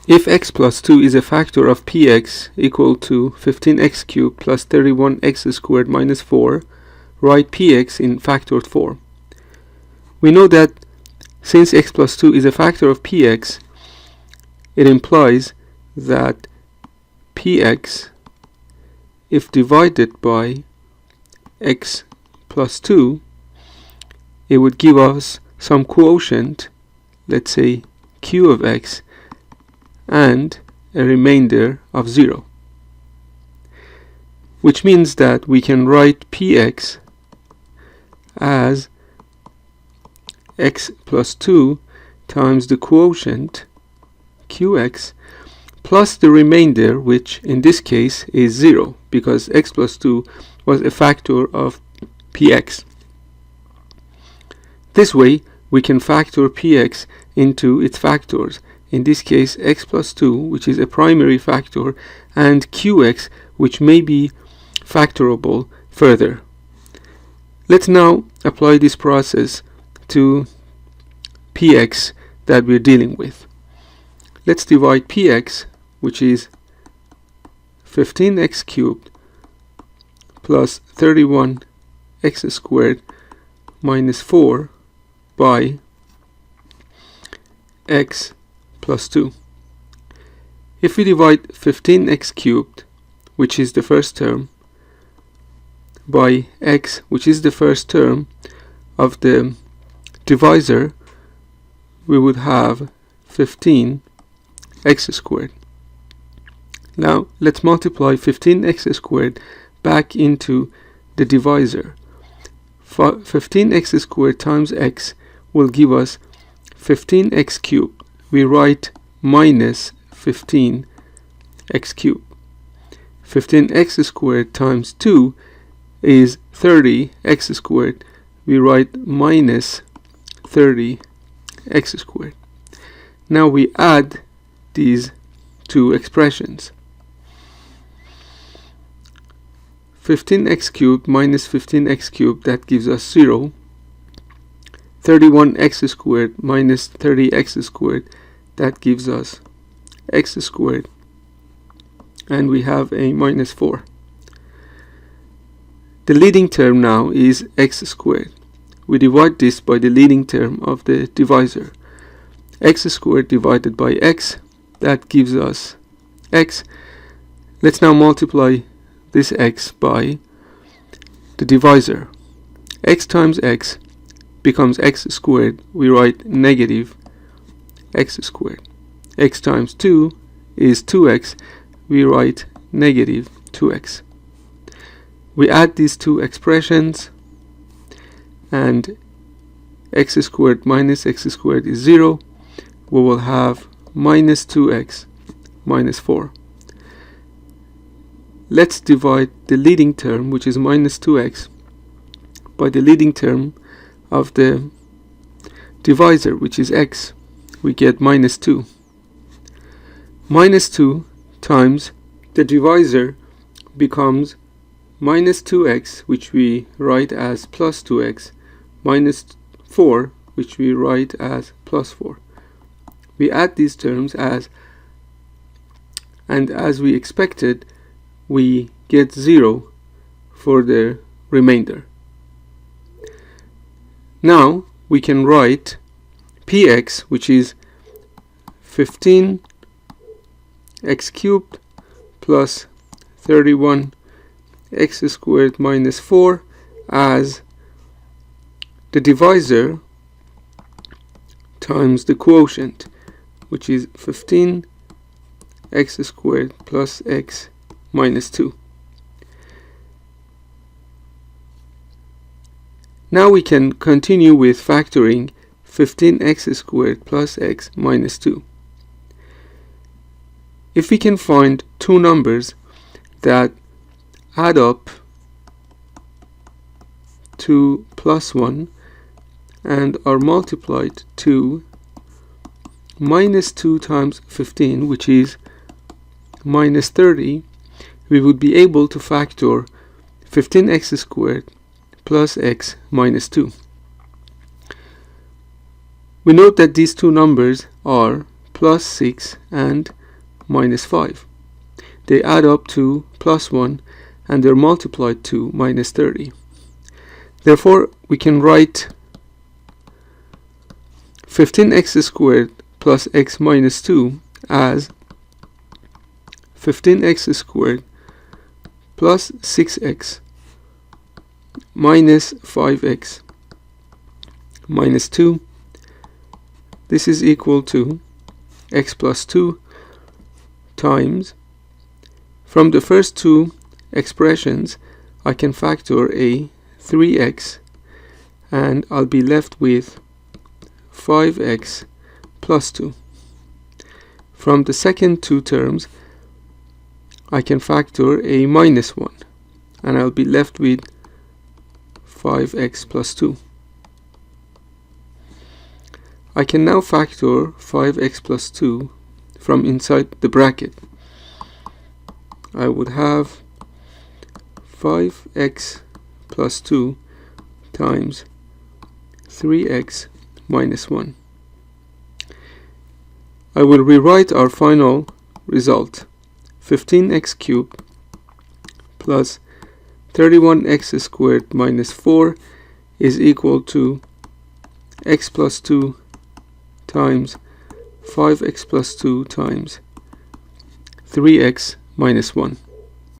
If x plus 2 is a factor of px equal to 15x cubed plus 31x squared minus 4, write px in factored form. We know that since x plus 2 is a factor of px, it implies that px, if divided by x plus 2, it would give us some quotient, let's say q of x, and a remainder of 0, which means that we can write px as x plus 2 times the quotient qx plus the remainder, which in this case is 0 because x plus 2 was a factor of px. This way we can factor px into its factors, in this case x plus 2, which is a primary factor, and qx, which may be factorable further. Let's now apply this process to px that we're dealing with. Let's divide px, which is 15x cubed plus 31x squared minus 4 by x plus 2. If we divide 15x cubed, which is the first term, by x, which is the first term of the divisor, we would have 15x squared. Now let's multiply 15x squared back into the divisor. 15x squared times x will give us 15x cubed. We write minus 15x cubed. 15x squared times 2 is 30x squared. We write minus 30x squared. Now we add these two expressions. 15x cubed minus 15x cubed, that gives us 0. 31x squared minus 30x squared, that gives us x squared, and we have a minus 4. The leading term now is x squared. We divide this by the leading term of the divisor. X squared divided by x, that gives us x. Let's now multiply this x by the divisor. X times x becomes x squared. We write negative x squared. X times 2 is 2x. We write negative 2x. We add these two expressions, and x squared minus x squared is 0. We will have minus 2x minus 4. Let's divide the leading term, which is minus 2x, by the leading term of the divisor, which is x. We get minus 2. Minus 2 times the divisor becomes minus 2x, which we write as plus 2x, minus 4, which we write as plus 4. We add these terms and as we expected, we get 0 for the remainder. Now we can write px, which is 15x cubed plus 31x squared minus 4 as the divisor times the quotient, which is 15x squared plus x minus 2. Now we can continue with factoring 15x squared plus x minus 2. If we can find two numbers that add up to plus 1 and are multiplied to minus 2 times 15, which is minus 30, we would be able to factor 15x squared plus x minus 2. We note that these two numbers are plus 6 and minus 5. They add up to plus 1 and they're multiplied to minus 30. Therefore, we can write 15x squared plus x minus 2 as 15x squared plus 6x minus 5x minus 2. This is equal to x plus 2 times, from the first two expressions I can factor a 3x and I'll be left with 5x plus 2. From the second two terms I can factor a minus 1 and I'll be left with 5x plus 2. I can now factor 5x plus 2 from inside the bracket. I would have 5x plus 2 times 3x minus 1. I will rewrite our final result. 15x cubed plus 31x squared minus 4 is equal to x plus 2 times 5x plus 2 times 3x minus 1.